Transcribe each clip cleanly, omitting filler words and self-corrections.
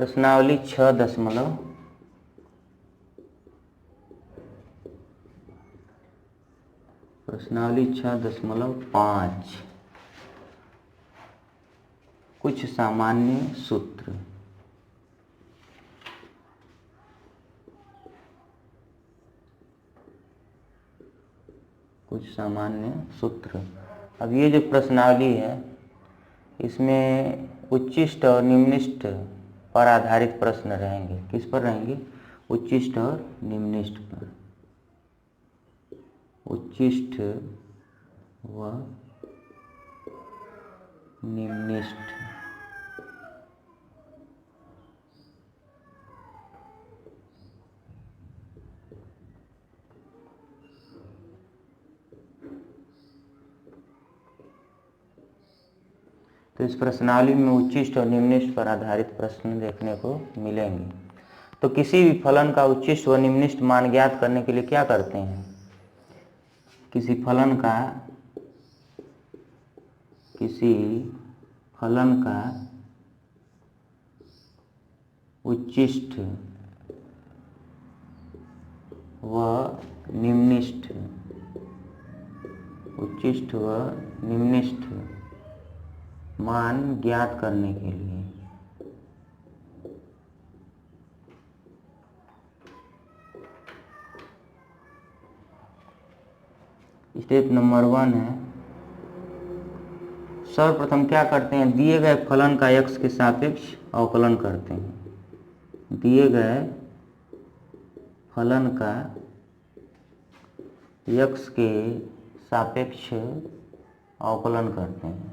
प्रश्नावली 6.5 कुछ सामान्य सूत्र। अब ये जो प्रश्नावली है इसमें उच्चिष्ट और निम्निष्ट पर आधारित प्रश्न रहेंगे। किस पर रहेंगे? उच्चिष्ट और निम्निष्ट पर। उच्चिष्ट व निम्निष्ट। तो इस प्रश्नावली में उच्चिष्ट और निम्निष्ट पर आधारित प्रश्न देखने को मिलेंगे। तो किसी भी फलन का उच्चिष्ट व निम्निष्ट मान ज्ञात करने के लिए क्या करते हैं? किसी फलन का उच्चिष्ट व निम्निष्ट मान ज्ञात करने के लिए स्टेप नंबर 1 है, सर्वप्रथम क्या करते हैं? दिए गए फलन का x के सापेक्ष अवकलन करते हैं। दिए गए फलन का x के सापेक्ष अवकलन करते हैं।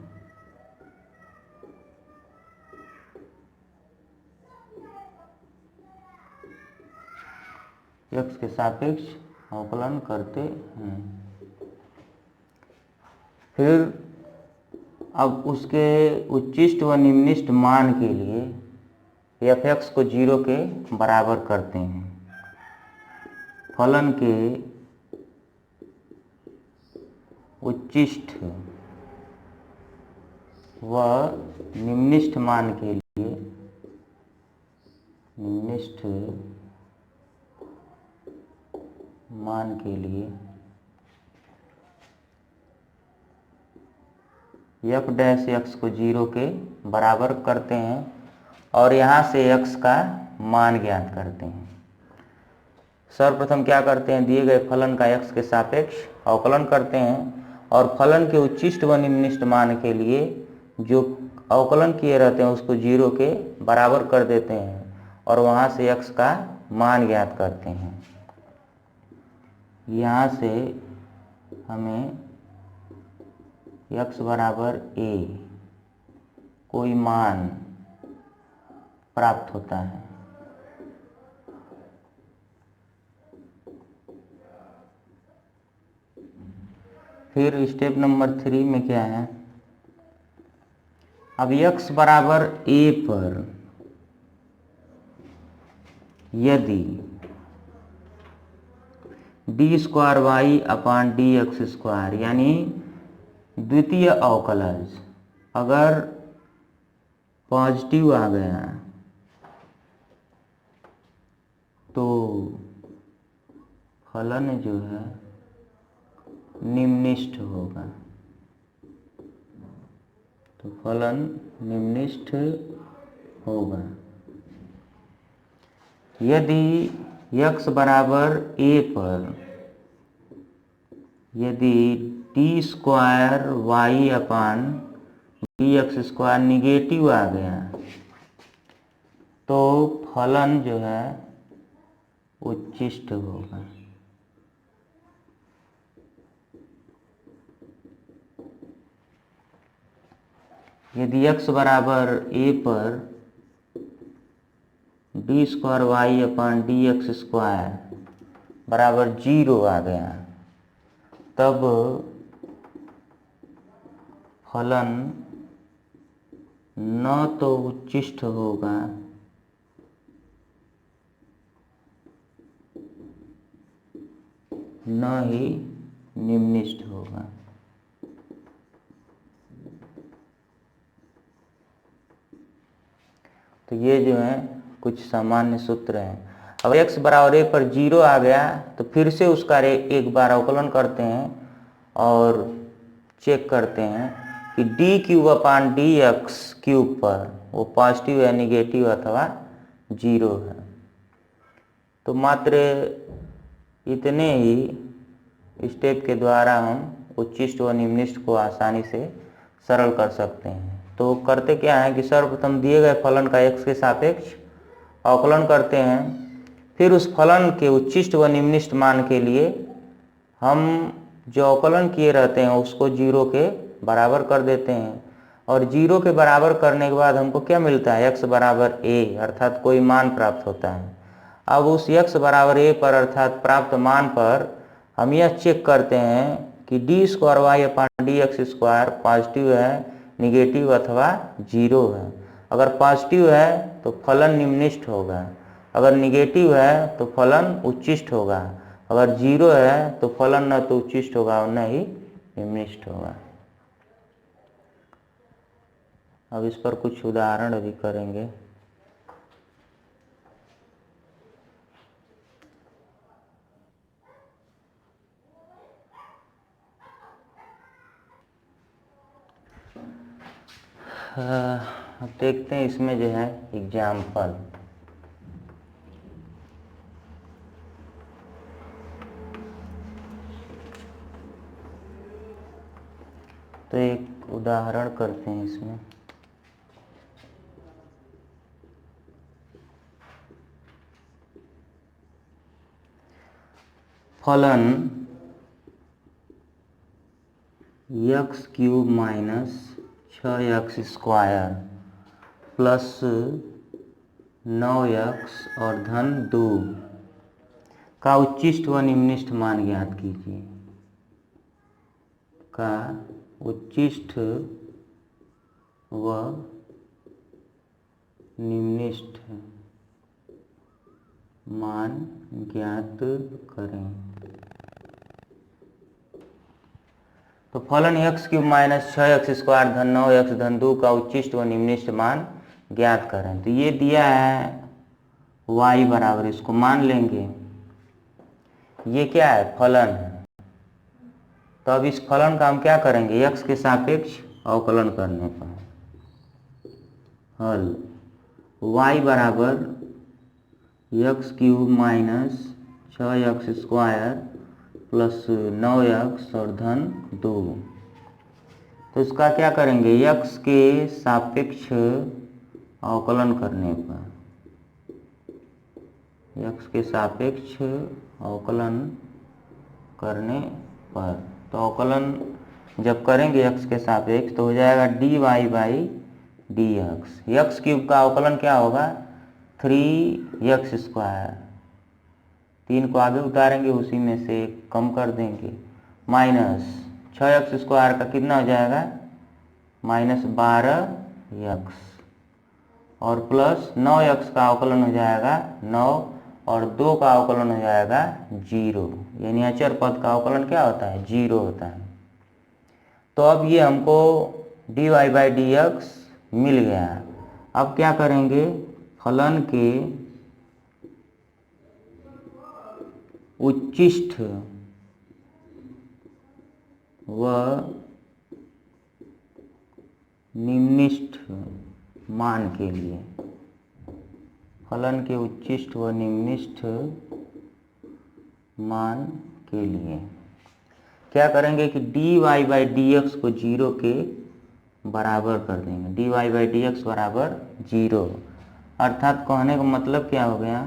x के सापेक्ष अवकलन करते हैं। फिर अब उसके उच्चिष्ट व निम्निष्ट मान के लिए f(x) को 0 के बराबर करते हैं। फलन के उच्चिष्ट व निम्निष्ट मान के लिए f(x) को 0 के बराबर करते हैं और यहाँ से x का मान ज्ञात करते हैं। सर्वप्रथम क्या करते हैं? दिए गए फलन का x के सापेक्ष अवकलन करते हैं और फलन के उच्चिष्ट व निम्निष्ट मान के लिए जो अवकलन किए रहते हैं उसको 0 के बराबर कर देते हैं और वहाँ से x का मान ज्ञात करते हैं। यहाँ से हमें x बराबर a कोई मान प्राप्त होता है। फिर स्टेप नंबर 3 में क्या है? अब x बराबर a पर यदि d²y/dx² यानी द्वितीय अवकलज अगर पॉजिटिव आ गया तो फलन जो है निम्निष्ट होगा। यदि x बराबर a पर यदि d²y/dx² निगेटिव आ गया तो फलन जो है उच्चिष्ट होगा। यदि x बराबर a पर d²y/dx² बराबर 0 आ गया तब फलन न तो उच्चिष्ट होगा न ही निम्निष्ट होगा। तो ये जो है कुछ सामान्य सूत्र हैं। अब x बराबर a पर 0 आ गया तो फिर से उसका एक बार अवकलन करते हैं और चेक करते हैं कि डी क्यूब अपान डी एक्स क्यूब पर वो पॉजिटिव है, निगेटिव अथवा 0 है। तो मात्र इतने ही स्टेप के द्वारा हम उच्चिष्ट व निम्निष्ट को आसानी से सरल कर सकते हैं। तो करते क्या है कि सर्वप्रथम दिए गए फलन का x के सापेक्ष अवकलन करते हैं, फिर उस फलन के उच्चिष्ट व निम्निष्ट मान के लिए हम जो अवकलन किए रहते हैं उसको 0 के बराबर कर देते हैं, और 0 के बराबर करने के बाद हमको क्या मिलता है, x बराबर a अर्थात कोई मान प्राप्त होता है। अब उस x बराबर a पर अर्थात प्राप्त मान पर हम यह चेक करते हैं कि डी स्क्वायर वाई अपान डी एक्स स्क्वायर पॉजिटिव है, निगेटिव अथवा 0 है। अगर पॉजिटिव है तो फलन निम्निष्ट होगा, अगर निगेटिव है तो फलन उच्चिष्ट होगा, अगर 0 है तो फलन न तो उच्चिष्ट होगा और न ही निम्निष्ट होगा। अब इस पर कुछ उदाहरण भी करेंगे। अब देखते हैं इसमें जो है एग्जाम्पल। तो एक उदाहरण करते हैं इसमें। फलन x cube minus 6x square plus 9x और धन 2 का उच्चिष्ट व निम्निष्ट मान ज्ञात कीजिए। का उच्चिष्ट व निम्निष्ट मान ज्ञात करें। तो फलन x cube minus 6x square धन 9x धन 2 का उच्चिष्ट व निम्निष्ट मान ज्ञात करें। तो ये दिया है y बराबर, इसको मान लेंगे, ये क्या है, फलन है। तो अब इस फलन का हम क्या करेंगे, x के सापेक्ष अवकलन करने पर हल y बराबर x cube minus 6x square plus 9x और धन 2। तो इसका क्या करेंगे, x के सापेक्ष अवकलन करने पर, x के सापेक्ष अवकलन करने पर, तो अवकलन जब करेंगे x के सापेक्ष तो हो जाएगा dy by D x cube का अवकलन क्या होगा, 3x स्क्वायर, 3 को आगे उतारेंगे उसी में से कम कर देंगे, माइनस 6x स्क्वायर का कितना हो जाएगा, माइनस 12x, और प्लस 9x का अवकलन हो जाएगा 9, और 2 का अवकलन हो जाएगा 0, यानी अचर पद का अवकलन क्या होता है, 0 होता है। तो अब ये हमको dy बाई डी एक्स मिल गया। अब क्या करेंगे, फलन के उच्चिष्ट व निम्निष्ठ मान के लिए, फलन के उच्चिष्ट व निम्निष्ठ मान के लिए क्या करेंगे कि dy बाई डी एक्स को 0 के बराबर कर देंगे, dy बाई डी एक्स बराबर 0। अर्थात कहने का मतलब क्या हो गया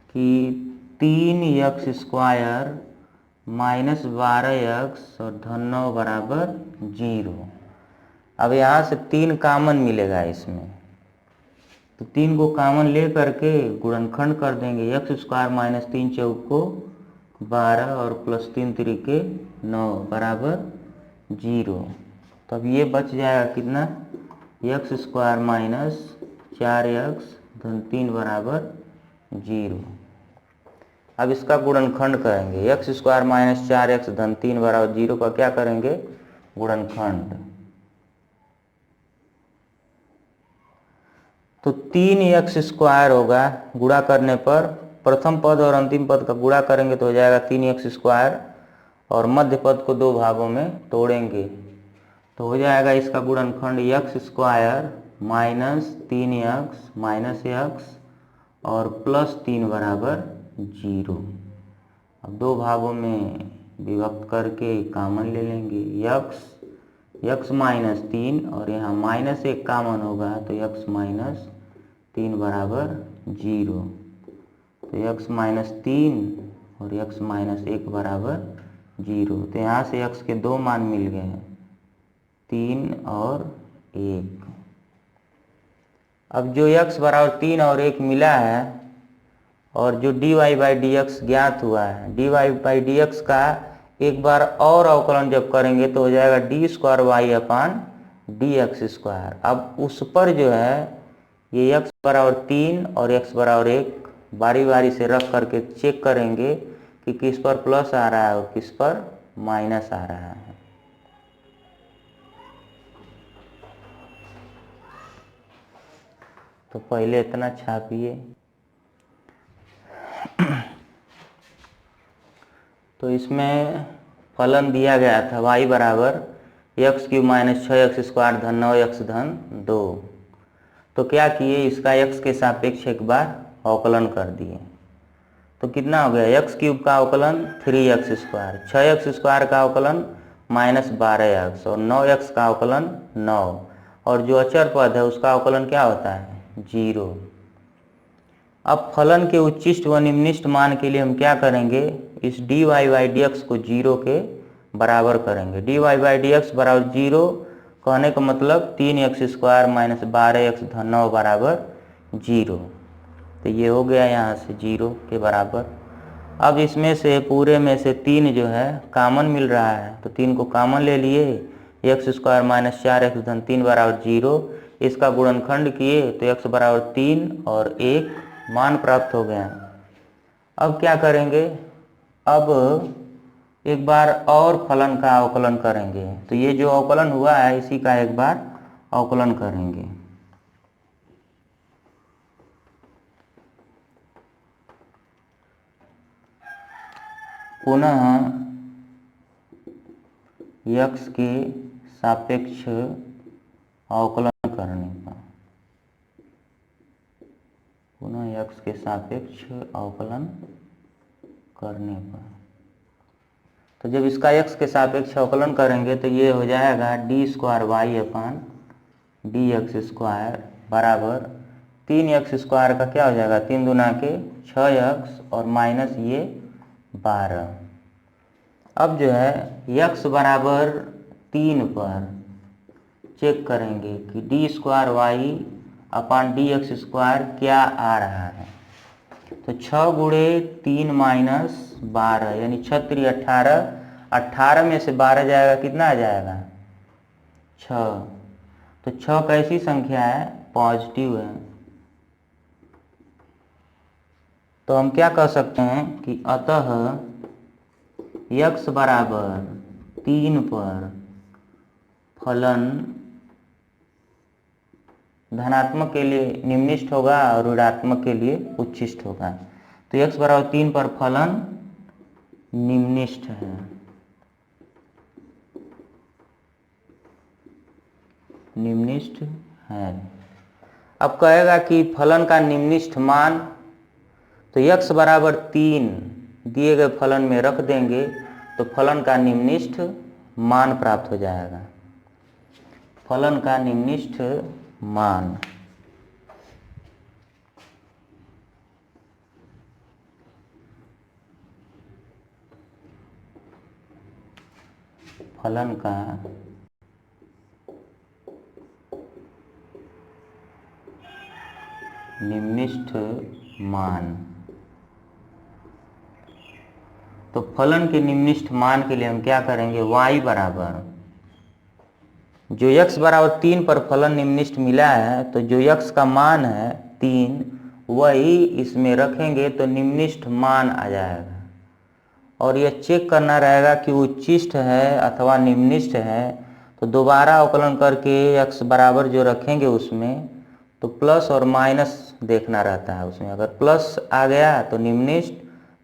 कि 3x स्क्वायर माइनस 12x और धन 9 बराबर 0। अब यहाँ से 3 कामन मिलेगा इसमें, तो 3 को कामन ले करके गुणनखंड कर देंगे, x स्क्वायर माइनस 3 चौक को 12 और प्लस 3 तरीके 9 बराबर 0। तो अब ये बच जाएगा कितना, x स्क्वायर माइनस 4x धन 3 बराबर 0। अब इसका गुणनखंड करेंगे, x स्क्वायर माइनस 4x धन 3 बराबर 0 का क्या करेंगे, गुणनखंड। तो 3x² होगा गुणा करने पर, प्रथम पद और अंतिम पद का गुणा करेंगे तो हो जाएगा 3x², और मध्य पद को दो भागों में तोड़ेंगे तो हो जाएगा इसका गुणनखंड x² minus 3x minus x और प्लस 3 बराबर 0। अब दो भागों में विभक्त करके कॉमन ले लेंगे, x माइनस 3 और यहाँ माइनस 1 कॉमन होगा तो x माइनस 3 बराबर 0। तो x माइनस 3 और x माइनस 1 बराबर 0। तो यहाँ से x के दो मान मिल गए हैं, 3 और 1। अब जो x बराबर 3 और 1 मिला है और जो dy बाई डी एक्स ज्ञात हुआ है, dy बाई डी एक्स का एक बार और अवकलन जब करेंगे तो हो जाएगा d² अपान dx²। अब उस पर जो है ये x बराबर 3 और x बराबर 1 बारी बारी से रख करके चेक करेंगे कि किस पर प्लस आ रहा है और किस पर माइनस आ रहा है। तो पहले इतना छापिए। तो इसमें फलन दिया गया था y बराबर x³ माइनस 6x² धन 9x धन 2। तो क्या किए, इसका x के सापेक्ष एक बार अवकलन कर दिए। तो कितना हो गया, x³ का अवकलन 3x², 6x² का अवकलन माइनस 12x और 9x का अवकलन 9, और जो अचर पद है उसका अवकलन क्या होता है, 0। अब फलन के उच्चिष्ट व निम्निष्ट मान के लिए हम क्या करेंगे, इस dy बाई डी एक्स को 0 के बराबर करेंगे। dy बाई डी एक्स बराबर 0 कहने का मतलब 3x² माइनस 12x धन 9 बराबर 0। तो ये हो गया यहाँ से 0 के बराबर। अब इसमें से पूरे में से 3 जो है कॉमन मिल रहा है तो 3 को कॉमन ले लिए, x² माइनस 4x धन 3 बराबर 0। इसका गुणनखंड किए तो x बराबर 3 और 1 मान प्राप्त हो गया। अब क्या करेंगे, अब एक बार और फलन का अवकलन करेंगे। तो ये जो अवकलन हुआ है इसी का एक बार अवकलन करेंगे। पुनः x के सापेक्ष अवकलन करने का, पुनः x के सापेक्ष अवकलन करने पर, तो जब इसका x के सापेक्ष अवकलन करेंगे तो ये हो जाएगा d² अपान dx² बराबर 3x² का क्या हो जाएगा, 3 दूना के 6x और माइनस ये 12। अब जो है x बराबर 3 पर चेक करेंगे कि d² अपान dx² क्या आ रहा है। तो 6 गुणे 3 माइनस 12 यानी 6 3 18, 18 में से 12 जाएगा कितना आ जाएगा, 6। तो 6 कैसी संख्या है, पॉजिटिव है। तो हम क्या कह सकते हैं कि अतः x बराबर 3 पर फलन धनात्मक के लिए निम्निष्ट होगा और ऋणात्मक के लिए उच्चिष्ट होगा। तो x बराबर 3 पर फलन निम्निष्ट है। निम्निष्ट है। अब कहेगा कि फलन का निम्निष्ट मान, तो x बराबर 3 दिए गए फलन में रख देंगे तो फलन का निम्निष्ट मान प्राप्त हो जाएगा। फलन का निम्निष्ट मान, फलन का निम्निष्ठ मान। तो फलन के निम्निष्ठ मान के लिए हम क्या करेंगे, y बराबर जो x बराबर 3 पर फलन निम्निष्ट मिला है तो जो x का मान है 3 वही इसमें रखेंगे तो निम्निष्ठ मान आ जाएगा। और यह चेक करना रहेगा कि उच्चिष्ट है अथवा निम्निष्ठ है। तो दोबारा अवकलन करके x बराबर जो रखेंगे उसमें तो प्लस और माइनस देखना रहता है उसमें। अगर प्लस आ गया तो निम्निष्ठ,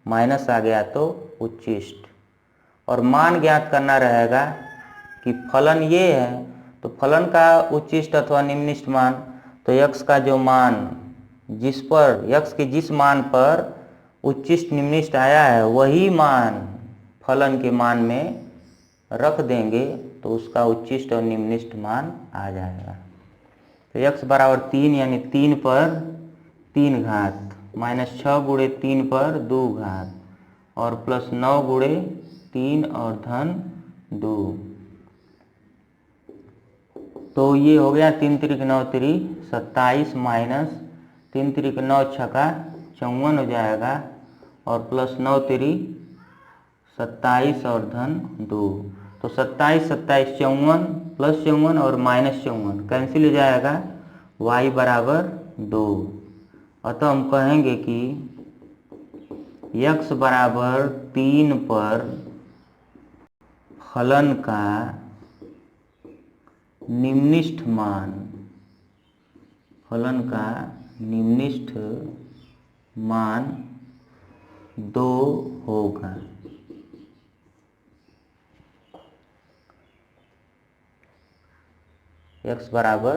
माइनस आ गया तो उच्चिष्ट। और मान ज्ञात करना रहेगा कि फलन ये है, तो फलन का उच्चिष्ट अथवा निम्निष्ठ मान, तो यक्स का जो मान जिस पर यक्स के जिस मान पर उच्चिष्ट निम्निष्ठ आया है वही मान फलन के मान में रख देंगे तो उसका उच्चिष्ट और निम्निष्ठ मान आ जाएगा। तो यक्स बराबर 3 यानी 3 पर 3 घात माइनस 6 गुणे 3 पर 2 घात और प्लस 9 गुणे 3 और धन 2। तो ये हो गया 3 त्रिक 9 त्रि 27 माइनस 3 त्रिक 9 छका 54 हो जाएगा और प्लस 9 त्रि 27 और धन 2। तो 27 27 54 प्लस 54 और माइनस 54 कैंसिल हो जाएगा, y बराबर 2। अतः हम कहेंगे कि x बराबर 3 पर फलन का निम्निष्ठ मान, फलन का निम्निष्ठ मान 2 होगा। x बराबर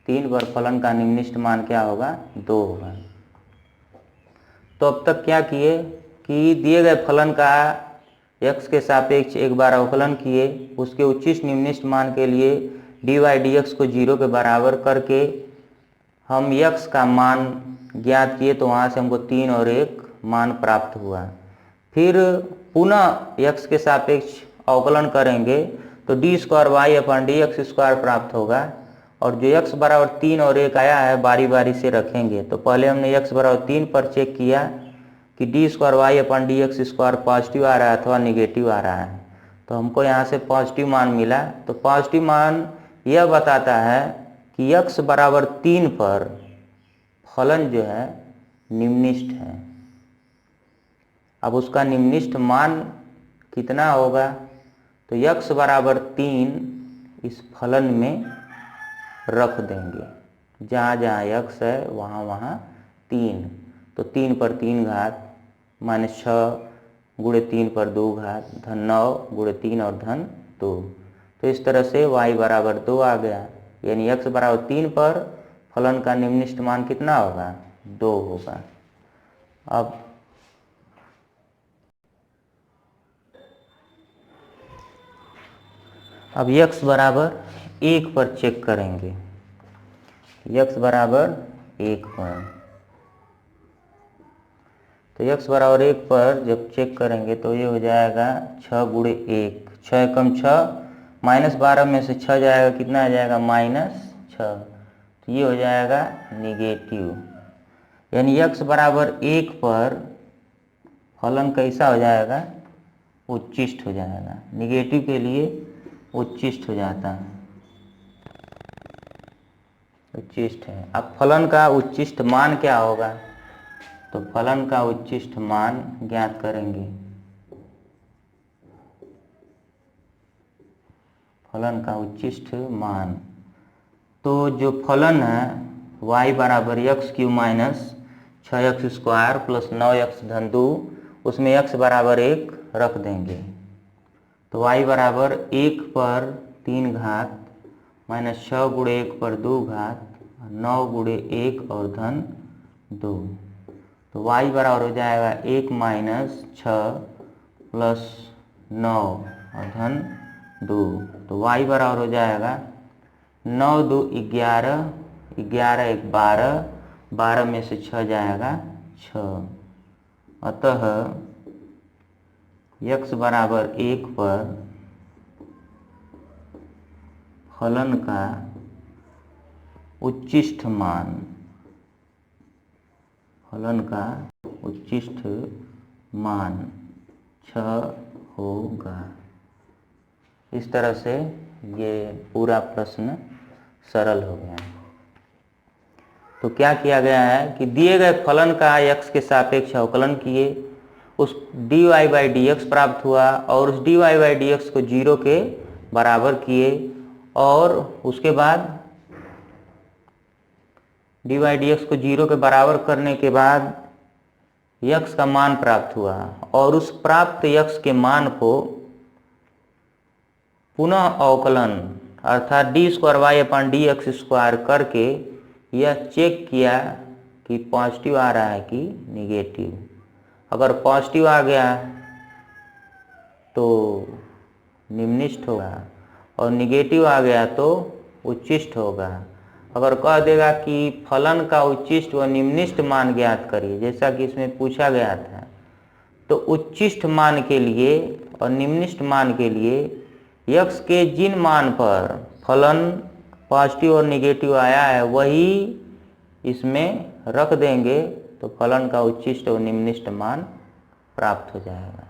3 पर फलन का निम्निष्ठ मान क्या होगा, 2 होगा। तो अब तक क्या किए कि दिए गए फलन का x के सापेक्ष एक बार अवकलन किए, उसके उच्चिष्ट निम्निष्ठ मान के लिए dy dx को 0 के बराबर करके हम x का मान ज्ञात किए, तो वहाँ से हमको 3 और 1 मान प्राप्त हुआ। फिर पुनः x के सापेक्ष अवकलन करेंगे तो डी स्क्वायर वाई अपन डी एक्स स्क्वायर प्राप्त होगा। और जो x बराबर 3 और 1 आया है बारी बारी से रखेंगे। तो पहले हमने x बराबर 3 पर चेक किया कि डी स्क्वायर वाई अपन डी एक्स स्क्वायर पॉजिटिव आ रहा है अथवा निगेटिव आ रहा है, तो हमको यहाँ से पॉजिटिव मान मिला। तो पॉजिटिव मान यह बताता है कि x बराबर 3 पर फलन जो है निम्निष्ठ है। अब उसका निम्निष्ठ मान कितना होगा, तो x बराबर 3 इस फलन में रख देंगे, जहाँ जहाँ x है वहाँ वहाँ 3। तो 3 पर 3 घात माइनस 6 गुणे 3 पर 2 घात धन 9 गुणे 3 और धन 2। तो इस तरह से y बराबर 2 आ गया, यानी x बराबर 3 पर फलन का निम्निष्ठ मान कितना होगा, 2 होगा। अब x बराबर 1 पर चेक करेंगे, x बराबर 1 पर। तो x बराबर 1 पर जब चेक करेंगे तो ये हो जाएगा 6 गुणे 1, 6 एकम 6 माइनस 12 में से 6 जाएगा, कितना आ जाएगा, -6। तो ये हो जाएगा निगेटिव, यानी x बराबर 1 पर फलन कैसा हो जाएगा, उच्चिष्ट हो जाएगा। निगेटिव के लिए उच्चिष्ट हो जाता है, उच्चिष्ट है। अब फलन का उच्चिष्ट मान क्या होगा, तो फलन का उच्चिष्ट मान ज्ञात करेंगे। फलन का उच्चिष्ट मान, तो जो फलन है y बराबर x³ minus 6x square plus 9x धन 2, उसमें x बराबर 1 रख देंगे। तो y बराबर 1 पर 3 घात माइनस 6 गुणे 1 पर 2 घात 9 गुणे 1 और धन 2। तो y बराबर हो जाएगा 1 माइनस 6 प्लस 9 और धन 2। तो y बराबर हो जाएगा 9 2 11, 11 1 12, 12 में से 6 जाएगा 6। अतः x बराबर 1 पर फलन का उच्चिष्ट मान, फलन का उच्चिष्ट मान 6 होगा। इस तरह से ये पूरा प्रश्न सरल हो गया। तो क्या किया गया है कि दिए गए फलन का x के सापेक्ष अवकलन किए, उस dy बाई dx प्राप्त हुआ और उस dy बाई dx को 0 के बराबर किए और उसके बाद डी बाई डी एक्स को 0 के बराबर करने के बाद यक्स का मान प्राप्त हुआ और उस प्राप्त यक्स के मान को पुनः अवकलन अर्थात d square y upon d x square करके यह चेक किया कि पॉजिटिव आ रहा है कि निगेटिव। अगर पॉजिटिव आ गया तो निम्निष्ठ होगा और निगेटिव आ गया तो उच्चिष्ट होगा। अगर कह देगा कि फलन का उच्चिष्ट व निम्निष्ठ मान ज्ञात करिए, जैसा कि इसमें पूछा गया था, तो उच्चिष्ट मान के लिए और निम्निष्ठ मान के लिए यक्स के जिन मान पर फलन पॉजिटिव और निगेटिव आया है वही इसमें रख देंगे तो फलन का उच्चिष्ट और निम्निष्ठ मान प्राप्त हो जाएगा।